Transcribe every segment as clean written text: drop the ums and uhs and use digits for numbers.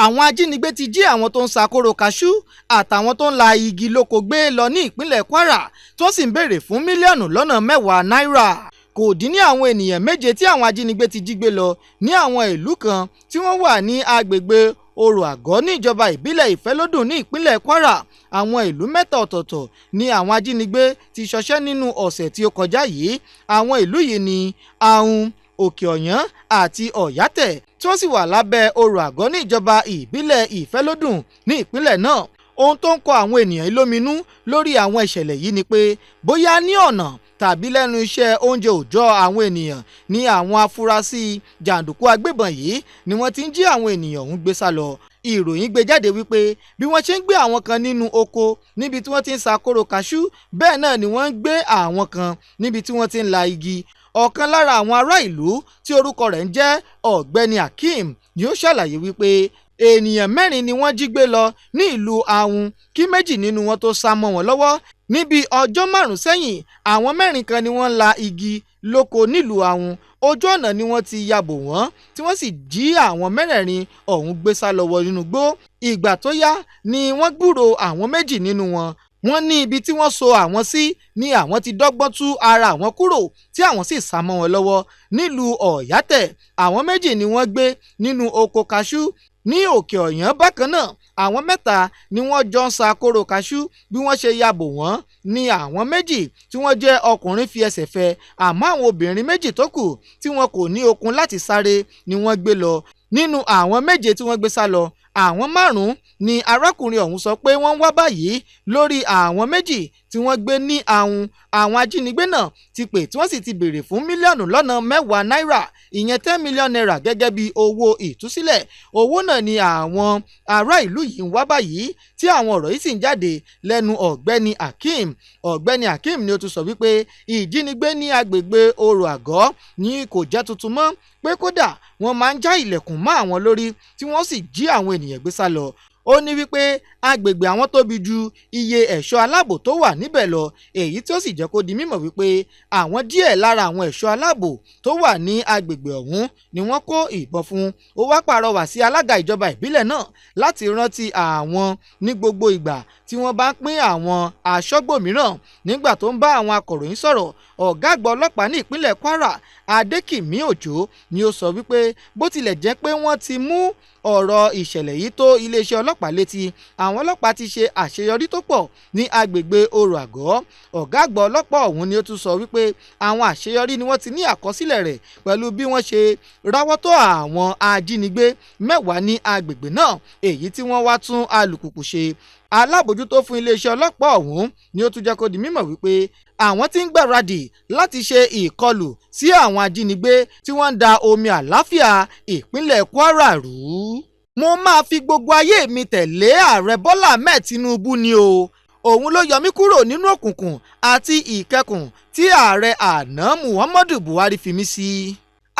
àwọn ajínigbé ti jí àwọn tó ń sa kóró kaṣú àtàwọn tó ń la igi lóko gbé lọ ní ìpínlẹ̀ Kwara tó sì ń béèrè fún mílíọ̀nù lọ́nà 10 náírà. Kò dín ní àwọn ènìyàn 7 tí àwọn ajínigbé ti jí gbé lọ ní àwọn ìlú kan tí wọ́n wà ní agbègbè Orò Àgọ́ ní ìjọba ìbílẹ̀ Ìfẹ́lódùn ní ìpínlẹ̀ Kwara. Àwọn ìlú 3 ọ̀tọ̀ọ̀tọ̀ ni àwọn ajínigbé ti ṣọṣẹ́ nínú ọ̀sẹ̀ tí ó kọjá yìí. Àwọn ìlú yìí ni Awon, Òkè Ọ̀yán àti Ọ̀yátẹ̀ tí wọ́n sì wà lábẹ́ Orò Àgọ́ ní ìjọba ìbílẹ̀ Ìfẹ́lódùn ní ìpínlẹ̀ náà. Ohun tó ń kọ àwọn ènìyàn lóminú lórí àwọn ìṣẹ̀lẹ̀ yìí ni pé bóyá ní ọ̀nà tàbí lẹ́nu iṣẹ́ oúnjẹ òòjọ́ àwọn ènìyàn ní àwọn afurasí jàǹdùkú agbébọn yìí ni wọ́n ti ń jí àwọn ènìyàn ọ̀hún gbé sá lọ. Ìròyìn gbé jáde wípé bí wọ́n ṣe ń gbé àwọn kan nínú oko níbi tí wọ́n ti ń sa kóró kaṣú, bẹ́ẹ̀ náà ni wọ́n ń gbé àwọn kan níbi tí wọ́n ti ń la igi. Ọ̀kan lára àwọn ará ìlú tí orúkọ rẹ̀ ń jẹ́ Ọ̀gbẹ́ni Akeem ni ó ṣàlàyé wípé ènìyàn 4 ni wọ́n jí gbé lọ ní ìlú Awon kí 2 nínú wọn tó sá mọ́ wọn lọ́wọ́. Níbi ọjọ́ 5 sẹ́yìn, àwọn 4 kan ni wọ́n la igi lóko nílùú Awon. Ojú ọ̀nà ni wọ́n ti ya bò wọ́n tí wọ́n sì jí àwọn 4 ọ̀hún gbé sá lọ wọ inú igbó. Ìgbà tó yá ni wọ́n gbúrò àwọn 2 nínú wọn. Wọ́n ní ibi tí wọ́n so àwọn sí ni àwọn ti dọ́gbọ́n tú ara àwọn kúrò tí àwọn sì sá mọ́ wọn lọ́wọ́. Nílùú Ọ̀yátẹ̀, àwọn 2 ni wọ́n gbé nínú oko kaṣú. Ní Òkè Ọ̀yán bákan náà, àwọn 3 ni wọ́n jọ ń sa kóró kaṣú. Bí wọ́n ṣe ya bò wọ́n ni àwọn 2 tí wọ́n jẹ́ ọkùnrin fi ẹsẹ̀ fẹ́, àmọ́ àwọn obìnrin 2 tó kù tí wọn kò ní okun láti sáré ni wọ́n gbé lọ. Nínú àwọn 7 tí wọ́n gbé sá lọ, àwọn 5 ni arákùnrin ọ̀hún sọ pé wọ́n ń wá báyìí lórí àwọn 2 tí wọ́n gbé ní Awon. Àwọn ajínigbé náà ti pè tí wọ́n sì ti béèrè fún mílíọ̀nù lọ́nà 10 náírà, ìyẹn 10 million naira gẹ́gẹ́ bí owó ìtúsílẹ̀. Owó náà ni àwọn ará ìlú yìí ń wá báyìí tí àwọn ọ̀rọ̀ yìí sì ń jáde lẹ́nu Ọ̀gbẹ́ni Akeem. Ọ̀gbẹ́ni Akeem ni ó tún sọ wípé ìjínigbé ní agbègbè Orò Àgọ́ ni kò jẹ́ tuntun mọ́, pé kódà wọ́n máa ń já ilẹ̀kùn mọ́ àwọn lórí tí wọ́n sì jí àwọn ènìyàn gbé sá lọ. Ó ní wípé agbègbè àwọn tóbi ju iye ẹ̀ṣọ́ aláàbò tó wà níbẹ̀ lọ, èyí tí ó sì jẹ́ kó di mímọ̀ wípé àwọn díẹ̀ lára àwọn ẹ̀ṣọ́ aláàbò tó wà ní agbègbè ọ̀hún ni wọ́n kó ìbọn fún. Ó wá pàrọwà sí alága ìjọba ìbílẹ̀ náà láti rántí àwọn ní gbogbo ìgbà tí wọ́n bá ń pín àwọn aṣọ́gbó mìíràn. Nígbà tó ń bá àwọn akọ̀ròyìn sọ̀rọ̀, ọ̀gá àgbà ọlọ́pàá ní ìpínlẹ̀ Kwara Adékìmí Òjó ni ó sọ wípé bó tilẹ̀ jẹ́ pé wọ́n ti mú ọ̀rọ̀ ìṣẹ̀lẹ̀ yìí tó iléeṣẹ́ ọlọ́pàá létí, àwọn ọlọ́pàá ti ṣe àṣeyọrí tó pọ̀ ní agbègbè Orò Àgọ́. Ọ̀gá àgbà ọlọ́pàá ọ̀hún ni ó tún sọ wípé àwọn àṣeyọrí ni wọ́n ti ní àkọsílẹ̀ rẹ̀ pẹ̀lú bí wọ́n ṣe ráwọ́ tó àwọn ajínigbé 10 ní agbègbè náà, èyí tí wọ́n wá tún alùpùpù ṣe. Alábòjútó fún iléeṣẹ́ ọlọ́pàá ọ̀hún ni ó tún jẹ́ kó di mímọ̀ wípé àwọn tí ń gbáradì láti ṣe ìkọlù sí àwọn ajínigbé tí wọ́n ń da omi àlàáfíà ìpínlẹ̀ Kwara rú. Mo máa fi gbogbo ayé mi tẹ̀lé ààrẹ Bọ́lá Ahmed Tinubu ni o. Òun ló yọ mí kúrò nínú òkùnkùn àti ìkẹkùn tí ààrẹ àná Muhammadu Buhari fi mí sí.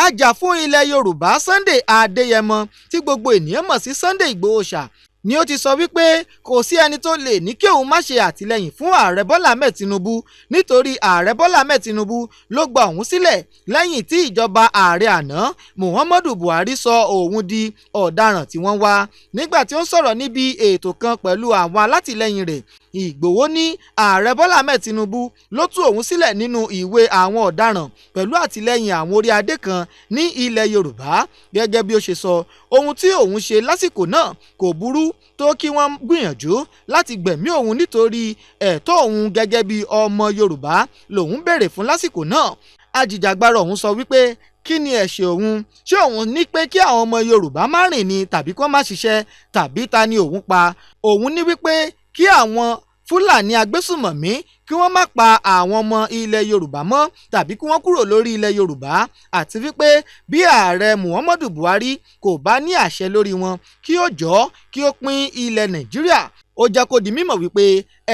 Ajà-fún ilẹ̀ Yorùbá Sunday Adéyẹmọ tí gbogbo ènìyàn mọ̀ sí Sunday Igboho ṣá ni ó ti sọ wípé kò sí ẹni tó lè ní kí òun má ṣe àtìlẹ́yìn fún ààrẹ Bọ́lá Ahmed Tinubu nítorí ààrẹ Bọ́lá Ahmed Tinubu ló gba òun sílẹ̀ lẹ́yìn tí ìjọba ààrẹ àná Muhammadu Buhari sọ òun di ọ̀daràn tí wọ́n wá. Nígbà tí ó ń sọ̀rọ̀ níbi ètò kan pẹ̀lú àwọn alátìlẹ́yìn rẹ̀, Ìgbòho ní ààrẹ Bọ́lá Ahmed Tinubu ló tú òun sílẹ̀ nínú ìwé àwọn ọ̀daràn pẹ̀lú àtìlẹ́yìn àwọn orí adé kan ní ilẹ̀ Yorùbá. Gẹ́gẹ́ bí ó ṣe sọ, ohun tí òun ṣe lásìkò náà kò burú tó kí wọ́n gbìyànjú láti gbẹ̀mí òun nítorí ẹ̀tọ́ òun gẹ́gẹ́ bí ọmọ Yorùbá lòun béèrè fún lásìkò náà. Ajìjàgbara òun sọ wípé kí ni ẹ̀ṣẹ̀ òun? Ṣé òun ní pé kí àwọn ọmọ Yorùbá má rìn ni tàbí kí wọ́n má ṣiṣẹ́, tàbí ta ni òun pa? Òun ní wípé kí àwọn Fúlàní agbésùmọ̀mí kí wọ́n má pa àwọn ọmọ ilẹ̀ Yorùbá mọ́ tàbí kí wọ́n kúrò lórí ilẹ̀ Yorùbá, àti wípé bí ààrẹ Muhammadu Buhari kò bá ní àṣẹ lórí wọn kí ó jọ̀ọ́ kí ó pín ilẹ̀ Nàìjíríà. Ó jẹ́ kó di mímọ̀ wípé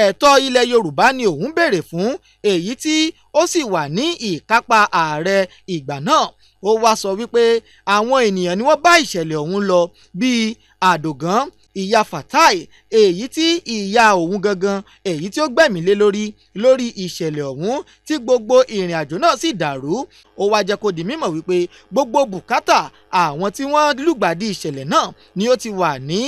ẹ̀tọ́ ilẹ̀ Yorùbá ni òun béèrè fún, èyí tí ó sì wà ní ìkápá ààrẹ ìgbà náà. Ó wá sọ wípé àwọn ènìyàn ni wọ́n bá ìṣẹ̀lẹ̀ ọ̀hún lọ bíi Àdògán, ìyá Fatai èyí tí ìyá òun gangan èyí tí ó gbẹ̀mí lé lórí ìṣẹ̀lẹ̀ ọ̀hún tí gbogbo ìrìn àjò náà sì dàrú. Ó wá jẹ́ kó di mímọ̀ wípé gbogbo bùkátà àwọn tí wọ́n lùgbàdì ìṣẹ̀lẹ̀ náà ni ó ti wà ní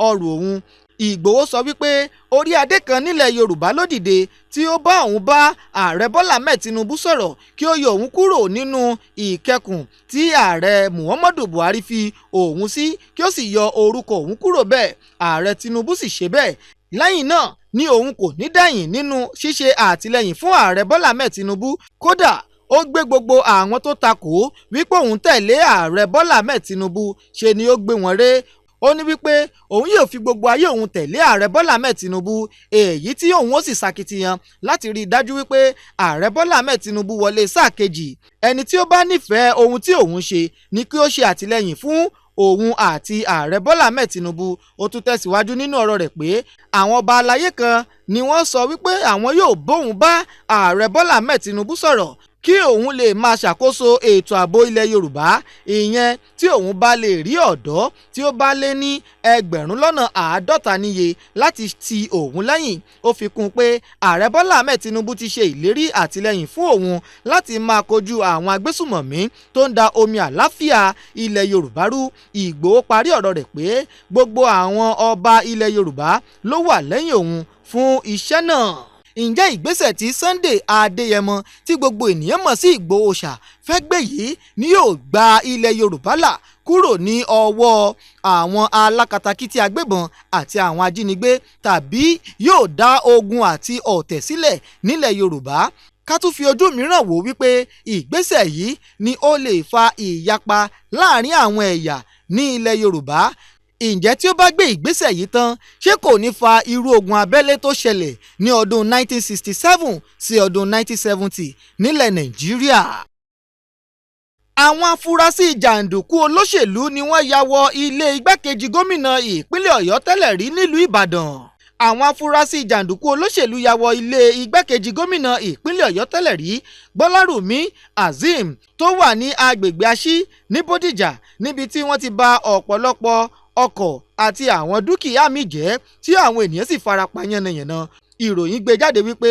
ọrùn òun. Ìgbòho sọ wípé orí adé kan nílẹ̀ Yorùbá ló dìde tí ó bá òun bá ààrẹ Bọ́lá Ahmed Tinubu sọ̀rọ̀ kí ó yọ òun kúrò nínú ìkẹkùn tí ààrẹ Muhammadu Buhari fi òun sí kí ó sì yọ orúkọ òun kúrò bẹ́ẹ̀. Ààrẹ Tinubu sì ṣe bẹ́ẹ̀. Lẹ́yìn náà ni òun kò ní dẹ̀yìn nínú ṣíṣe àtìlẹ́yìn fún ààrẹ Bọ́lá Ahmed Tinubu. Kódà ó gbé gbogbo àwọn tó takò wípé òun tẹ̀lé ààrẹ Bọ́lá Ahmed Tinubu ṣe ni ó gbé wọn ré. Ó ní wípé òun yóò fi gbogbo ayé òun tẹ̀lé ààrẹ Bọ́lá Ahmed Tinubu, èyí tí òun ó sì ṣàkitiyan láti rí i dájú wípé ààrẹ Bọ́lá Ahmed Tinubu wọlé sáà kejì. Ẹni tí ó bá nífẹ̀ẹ́ ohun tí òun ṣe ni kí ó ṣe àtìlẹ́yìn fún òun àti ààrẹ Bọ́lá Ahmed Tinubu. Ó tún tẹ̀síwájú nínú ọ̀rọ̀ rẹ̀ pé àwọn ọba aláyé kan ni wọ́n sọ wípé àwọn yóò bóun bá ààrẹ Bọ́lá Ahmed Tinubu sọ̀rọ̀ kí òun lè máa ṣàkóso ètò ààbò ilẹ̀ Yorùbá, ìyẹn tí òun bá lè rí ọ̀dọ́ tí ó bá lé ní 50,000 níye láti ti òun lẹ́yìn. Ó fi kún un pé ààrẹ Bọ́lá Ahmed Tinubu ti ṣe ìlérí àtìlẹ́yìn fún òun láti máa kojú àwọn agbésùmọ̀mí tó ń da omi àláfíà ilẹ̀ Yorùbá rú. Ìgbòho parí ọ̀rọ̀ rẹ̀ pé gbogbo àwọn ọba ilẹ̀ Yorùbá ló wà lẹ́yìn òun fún iṣẹ́ náà. Ǹjẹ́ ìgbésẹ̀ tí Sunday Adéyẹmọ tí gbogbo ènìyàn mọ̀ sí Ìgbòho ṣà fẹ́ gbé yìí ni yóò gba ilẹ̀ Yorùbá là kúrò ní ọwọ́ àwọn alákatakítí agbébọn àti àwọn ajínigbé, tàbí yóò dá ogun àti ọ̀tẹ̀ sílẹ̀ nílẹ̀ Yorùbá? Ká tún fi ojú mìíràn wò wípé ìgbésẹ̀ yìí ni ó lè fa ìyapa láàrin àwọn ẹ̀yà ní ilẹ̀ Yorùbá. Ǹjẹ́ tí ó bá gbé ìgbésẹ̀ yìí tán, ṣé kò ní fa irú ogun abẹ́lé tó ṣẹlẹ̀ ní ọdún 1967 sí ọdún 1970 nílẹ̀ Nàìjíríà? Àwọn afurasí jàǹdùkú olóṣèlú ni wọ́n ya wọ ilé igbákejì gómìnà ìpínlẹ̀ Ọ̀yọ́ tẹ́lẹ̀ rí nílùú Ìbàdàn. Àwọn afurasí jàǹdùkú olóṣèlú ya wọ ilé igbákejì gómìnà ìpínlẹ̀ Ọ̀yọ́ tẹ́lẹ̀ rí Gbọ́lárùmí Azeem tó wà ní agbègbè Aṣí ní Bódìjà, níbi tí wọ́n ti bà ọ̀pọ̀lọpọ̀ ọkọ̀ àti àwọn dúkìá míì jẹ́ tí àwọn ènìyàn sì farapa yánnayànna. Ìròyìn gbé jáde wípé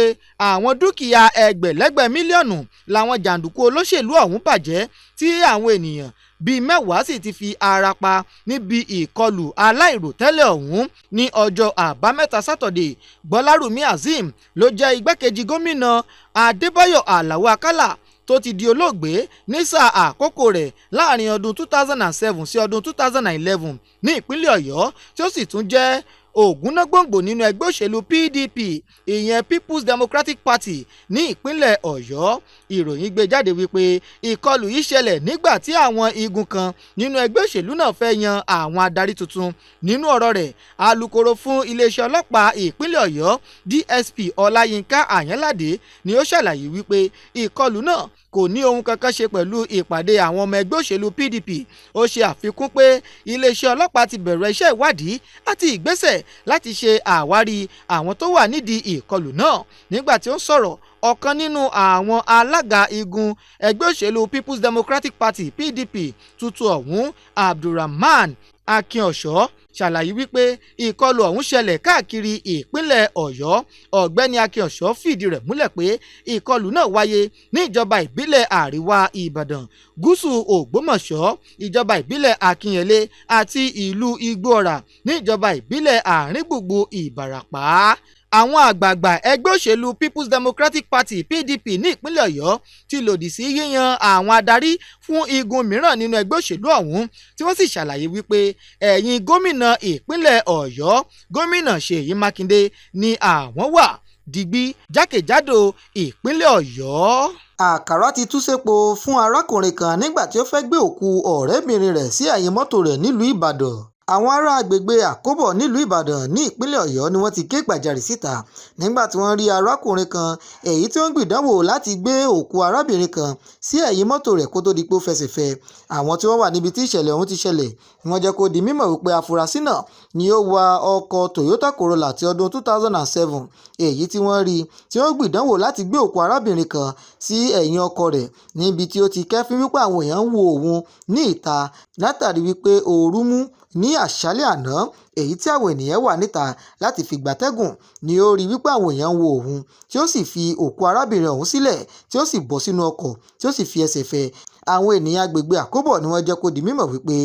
àwọn dúkìá ẹgbẹ̀lẹ́gbẹ̀ mílíọ̀nù làwọn jàǹdùkú olóṣèlú ọ̀hún bàjẹ́ tí àwọn ènìyàn bíi 10 sì ti fi ara pa níbi ìkọlù aláìròtẹ́lẹ̀ ọ̀hún ní ọjọ́ àbámẹ́ta sátọ̀dé. Gbọ́lárùmí Azeem ló jẹ́ igbákejì gómìnà Adébáyọ̀ Àlàó Àkàlà tó ti di olóògbé ní sáà àkókò rẹ̀ láàrin ọdún 2007 sí ọdún 2011 ní ìpínlẹ̀ Ọ̀yọ́, tí ó sì tún jẹ́ ògúnnágbòǹgbò nínú ẹgbẹ́ òṣèlú PDP, ìyẹn People's Democratic Party ní ìpínlẹ̀ Ọ̀yọ́. Ìròyìn gbé jáde wípé ìkọlù yìí ṣẹlẹ̀ nígbà tí àwọn igun kan nínú ẹgbẹ́ òṣèlú náà fẹ́ yan àwọn adarí tuntun. Nínú ọ̀rọ̀ rẹ̀, alukoro fún iléeṣẹ́ ọlọ́pàá ìpínlẹ̀ Ọ̀yọ́ DSP Ọláyínká Àyànládé ni ó ṣàlàyé wípé ìkọlù náà kò ní ohun kankan ṣe pẹ̀lú ìpàdé àwọn ọmọ ẹgbẹ́ òṣèlú PDP. Ó ṣe àfikún pé iléeṣẹ́ ọlọ́pàá ti bẹ̀rẹ̀ iṣẹ́ ìwádìí àti ìgbésẹ̀ láti ṣe àwárí àwọn tó wà nídìí ìkọlù náà. Nígbà tí ó ń sọ̀rọ̀, ọ̀kan nínú àwọn alága igun ẹgbẹ́ òṣèlú People's Democratic Party PDP tuntun ọ̀hún, Abdulrahman Akínọ̀ṣọ́, ṣàlàyé wípé ìkọlù ọ̀hún ṣẹlẹ̀ káàkiri ìpínlẹ̀ Ọ̀yọ́. Ọ̀gbẹ́ni Akínọ̀ṣọ́ fìdí rẹ̀ múlẹ̀ pé ìkọlù náà wáyé ní ìjọba ìbílẹ̀ Àríwá Ìbàdàn, Gúúsù Ògbómọ̀ṣọ́, ìjọba ìbílẹ̀ Akínyẹlé àti ìlú Igbóọrà ní ìjọba ìbílẹ̀ Àárín gbùngbùn Ìbàràpá. Àwọn àgbààgbà ẹgbẹ́ òṣèlú People's Democratic Party PDP ní ìpínlẹ̀ Ọ̀yọ́ ti lòdì sí yíyan àwọn adarí fún igun mìíràn nínú ẹgbẹ́ òṣèlú ọ̀hún, tí wọ́n sì ṣàlàyé wípé ẹ̀yìn gómìnà ìpínlẹ̀ Ọ̀yọ́, gómìnà Ṣèyí Mákindé ni àwọn wà digbí jákèjádò ìpínlẹ̀ Ọ̀yọ́. Àkàrà ti tú sépo fún arákùnrin kan nígbà tí ó fẹ́ gbé òkú ọ̀rẹ́bìnrin rẹ̀ sí ẹ̀yìn mọ́tò rẹ̀ nílùú Ìbàdàn. Àwọn ará agbègbè Àkóbọ̀ nílùú Ìbàdàn ní ìpínlẹ̀ Ọ̀yọ́ ni wọ́n ti ké gbàjarè síta nígbà tí wọ́n rí arákùnrin kan èyí tí ó ń gbìdánwò láti gbé òkú arábìnrin kan sí ẹ̀yìn mọ́tò rẹ̀ kó tó di pé ó fẹsẹ̀ fẹ́. Àwọn tí wọ́n wà níbi tí ìṣẹ̀lẹ̀ ọ̀hún ti ṣẹlẹ̀ wọ́n jẹ́ kó di mímọ̀ wípé afurasí náà ni ó wa ọkọ̀ Toyota Corolla ti ọdún 2007 èyí tí wọ́n rí tí ó ń gbìdánwò láti gbé òkú arábìnrin kan sí ẹ̀yìn ọkọ̀ rẹ̀ níbi tí ó ti kẹ́fín wípé àwọn èèyàn ń wo òun ní ìta látàrí wípé ooru mú ní àṣálẹ́ àná èyí tí àwọn ènìyàn wà níta láti fi gbatẹ́gùn ni ó rí wípé àwọn èèyàn ń wo òun tí ó sì fi òkú arábìnrin ọ̀hún sílẹ̀ tí ó sì bọ́ sínú ọkọ̀ tí ó sì fi ẹsẹ̀ fẹ́. Àwọn ènìyàn agbègbè àkóbọ̀ ni wọ́n jẹ́ kó di mímọ̀ wípé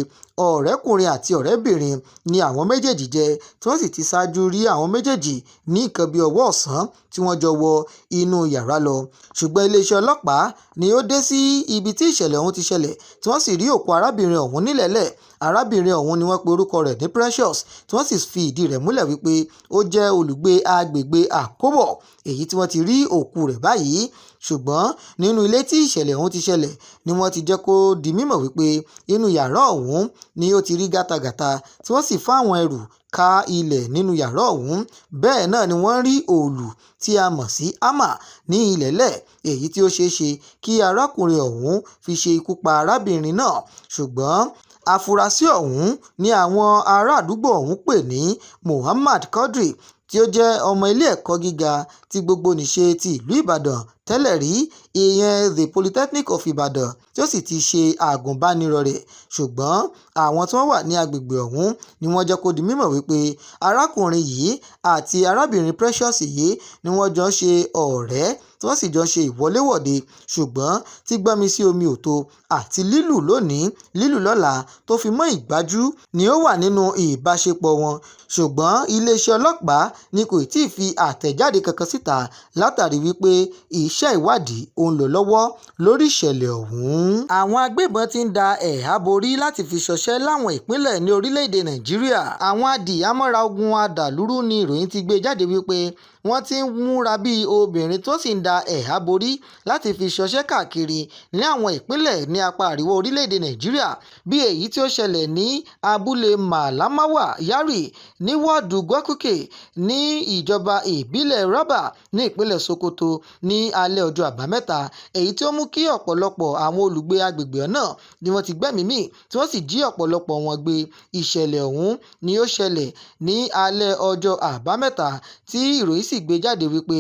ọ̀rẹ́kùnrin àti ọ̀rẹ́bìnrin ni àwọn méjèèjì jẹ́ tí wọ́n sì ti ṣáájú rí àwọn méjèèjì ní nǹkan bí ọwọ́ ọ̀sán tí wọ́n jọ wọ inú yàrá lọ. Ṣùgbọ́n iléeṣẹ́ ọlọ́pàá ni ó dé sí ibi tí ìṣẹ̀lẹ̀ ọ̀hún ti ṣẹlẹ̀ tí wọ́n sì rí òkú arábìnrin ọ̀hún nílẹ̀ẹ́lẹ̀. Arábìnrin ọ̀hún ni wọ́n pe orúkọ rẹ̀ ní Precious tí wọ́n sì fi ìdí rẹ̀ múlẹ̀ wípé ó jẹ́ olùgbé agbègbè àkóbọ̀ èyí tí wọ́n ti rí òkú rẹ̀ báyìí. Ṣùgbọ́n nínú ilé tí ìṣẹ̀lẹ̀ ọ̀hún ti ṣẹlẹ̀ ni wọ́n ti jẹ́ kó di mímọ̀ wípé inú yàrá ọ̀hún ni ó ti rí gátagàta tí wọ́n sì fá àwọn ẹrù ká ilẹ̀ nínú yàrá ọ̀hún. Bẹ́ẹ̀ náà ni wọ́n rí òòlù tí a mọ̀ sí hámà ní ilẹ̀ẹ́lẹ̀ èyí tí ó ṣeé ṣe kí arákùnrin ọ̀hún fi ṣe ikú pa arábìnrin náà. Ṣùgbọ́n afurasí ọ̀hún ni àwọn ará àdúgbò ọ̀hún pè ní Muhammad Quadri tí ó jẹ́ ọmọ ilé ẹ̀kọ́ gíga ti gbogbonìṣe ti ìlú Ìbàdàn tẹ́lẹ̀ rí, ìyẹn the Polytechnic of Ibadan, tí ó sì ti ṣe àgùnbánirọ̀ rẹ̀. Ṣùgbọ́n àwọn tí wọ́n wà ní agbègbè ọ̀hún ni wọ́n jẹ́ kó di mímọ̀ wípé arákùnrin yìí àti arábìnrin Precious yìí ni wọ́n jọ ń ṣe ọ̀rẹ́ tí wọ́n sì jọ ń ṣe ìwọléwọ̀de. Ṣùgbọ́n tí gbọ́nmi sí omi ò tó àti lílù lónìí lílù lọ́la tó fi mọ́ ìgbájú ni ó wà nínú ìbáṣepọ̀ wọn. Ṣùgbọ́n iléeṣẹ́ ọlọ́pàá ni kò tí ì fi àtẹ̀jáde kankan síta látàrí wípé iṣẹ́ ìwádìí ó ń lọ lọ́wọ́ lórí ìṣẹ̀lẹ̀ ọ̀hún. Àwọn agbébọn ti ń da ẹ̀há borí láti fi ṣọṣẹ́ láwọn ìpínlẹ̀ ní orílẹ̀-èdè Nàìjíríà. Àwọn adìhámọ́ra ogun adàlúrú ni ìròyìn ti gbé jáde wípé wọ́n ti ń múra bí obìnrin tó sì ń da ẹ̀há borí láti fi ṣọṣẹ́ káàkiri ní àwọn ìpínlẹ̀ ní apá àríwá orílẹ̀-èdè Nàìjíríà, bí èyí tí ó ṣẹlẹ̀ ní abúlé Malamawa Yari ní wọ́ọ̀dù Gwakùkè ní ìjọba ìbílẹ̀ Raba ní ìpínlẹ̀ Sokoto ní alẹ́ ọjọ́ Àbámẹ́ta, èyí tí ó mú kí ọ̀pọ̀lọpọ̀ àwọn olùgbé agbègbè náà ni wọ́n ti gbẹ́mìí mì tí wọ́n sì jí ọ̀pọ̀lọpọ̀ wọn gbé. Ìṣẹ̀lẹ̀ ọ̀hún ni ó ṣẹlẹ̀ ní alẹ́ ọjọ́ Àbámẹ́ta tí ìròyìn sì gbé jáde wípé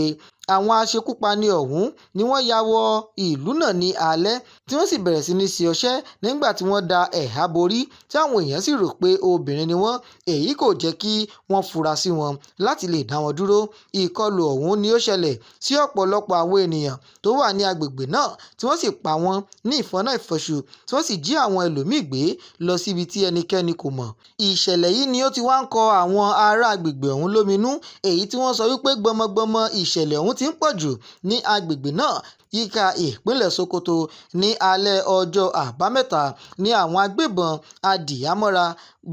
àwọn aṣekúpani ọ̀hún ni wọ́n ya wọ ìlú náà ní alẹ́ tí wọ́n sì bẹ̀rẹ̀ sí ní ṣe ọṣẹ́ nígbà tí wọ́n da ẹ̀há borí tí àwọn èèyàn sì rò pé obìnrin ni wọ́n. Èyí kò jẹ́ kí wọ́n fura sí wọn láti lè dá wọn dúró. Ìkọlù ọ̀hún ni ó ṣẹlẹ̀ sí ọ̀pọ̀lọpọ̀ àwọn ènìyàn tó wà ní agbègbè náà tí wọ́n sì pa wọ́n ní ìfọ́nà ìfọ̀ṣù tí wọ́n sì jí àwọn ẹlòmíì gbé lọ síbi tí ẹnikẹ́ni kò mọ̀. Ìṣẹ̀lẹ̀ yìí ni ó ti wá ń kọ àwọn ará agbègbè ọ̀hún lóminú, èyí tí wọ́n sọ wípé gbọmọgbọmọ ìṣẹ̀lẹ̀ ọ̀hún ti ń pọ̀jù ní agbègbè náà yíká ìpínlẹ̀ Sokoto. Ní alẹ́ ọjọ́ Àbámẹ́ta ni àwọn agbébọn adìhámọ́ra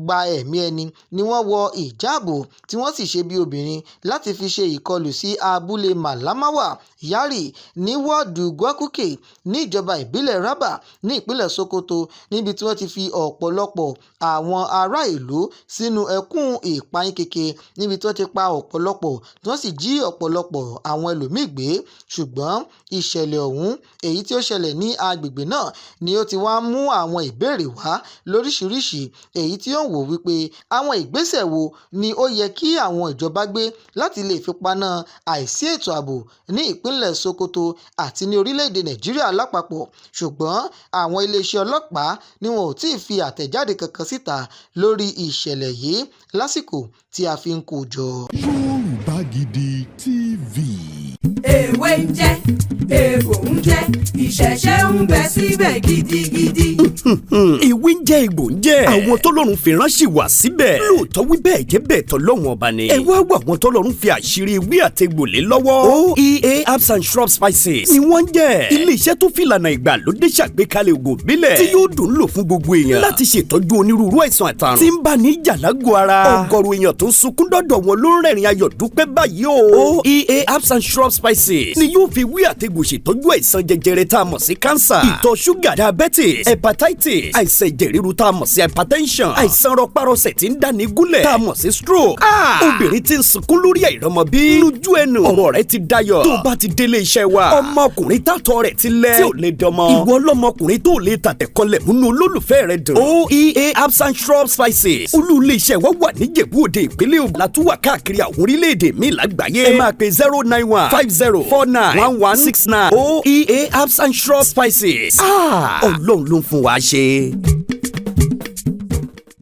gba ẹ̀mí ẹni ni wọ́n wọ ìjáàbò tí wọ́n sì ṣe bí obìnrin láti fi ṣe ìkọlù sí abúlé Malamawa Yari ní wọ́ọ̀dù Gwakùkè ní ìjọba ìbílẹ̀ Raba ní ìpínlẹ̀ Sokoto, níbi tí wọ́n ti fi ọ̀pọ̀lọpọ̀ àwọn ará ìlú sínú ẹkún ìpayín keke, níbi tí wọ́n ti pa ọ̀pọ̀lọpọ̀ tí wọ́n sì jí ọ̀pọ̀lọpọ̀ àwọn ẹlòmíì gbé. Ṣùgbọ́n ìṣẹ̀lẹ̀ ọ̀hún èyí tí ó ṣẹlẹ̀ ní agbègbè náà ni ó ti wá mú àwọn ìbéèrè wá lóríṣiríṣi, èyí tí ó ń wò wípé àwọn ìgbésẹ̀ wo ni ó yẹ kí àwọn ìjọba gbé láti lè fi paná àìsí ètò ààbò ní ìpínlẹ̀ Sokoto àti ní orílẹ̀-èdè Nàìjíríà lápapọ̀. Ṣùgbọ́n àwọn iléeṣẹ́ ọlọ́pàá ni wọn ò tí ì fi àtẹ̀jáde kankan síta lórí ìṣẹ̀lẹ̀ yìí lásìkò tí a fi ń kó jọ. Yorùbá Gidi TV. Èwe ń jẹ́, egbò ń jẹ́, ìṣẹ̀ṣẹ̀ ń bẹ síbẹ̀ gidigidi. Ìwé ń jẹ́, egbò ń jẹ́, àwọn tọ́lọ́run fi ránṣẹ́ wá síbẹ̀. Lóòótọ́ wí bẹ́ẹ̀ jẹ́ bẹ́ẹ̀ tọ́lọ́run ọba ni. Ẹ wá wá àwọn tọ́lọ́run fi àṣírí ewé àtegbò lé lọ́wọ́. OEA herbs and shrub spices ni wọ́n ń jẹ́. Ilé-iṣẹ́ tó fìlànà ìgbàlódé ṣàgbékalẹ̀ ògùn ìbílẹ̀ tí yóò dùn lò fún gbogbo èèyàn láti ṣètọ́jú onírúurú àìsàn àtàrùn tí ń bá ní jàlágò ara. Ọ̀gọ̀rọ̀ èèyàn tó ń sunkún dọ́dọ̀ wọn ló ń rẹ́rìn ayọ̀ dúpẹ́ báyìí o. OEA herbs and shrub spices ni yóò fi wí àtegbò ṣètọ́jú àìsàn jẹjẹrẹ tá a mọ̀ sí cancer, ìtọ̀ ṣúgà, diabetes, hepatitis, àìsàn ẹ̀jẹ̀ ríru tá a mọ̀ sí hypertension, àìsàn rọpárọsẹ̀ tí ń dáni gúnlẹ̀ tá a mọ̀ sí stroke. Obìnrin tí ń sunkún lórí àìrọ́mọbí lójú ẹnu ọ̀rọ̀ rẹ̀ ti dayọ̀ tó bá ti délé iṣẹ́ wa. Ọmọkùnrin tàtọ̀ rẹ̀ ti lẹ̀ tí ò lè dọmọ. Ìwọ lọmọkùnrin tó lè tàtẹ̀kọlẹ̀ múnú olólùfẹ́ rẹ̀ dùn. OEA herbs and shrub spices olú ilé iṣẹ́ wa wà ní Ìjẹ̀bú Òde ìpínlẹ̀ Ògùn, látúwà káàkiri àwọn orílẹ̀-èdè míì lágbàáyé. Ẹ máa pe 09150491169. OEA herbs and shrub spices. Ọlọ́run ló ń fún wa ṣe.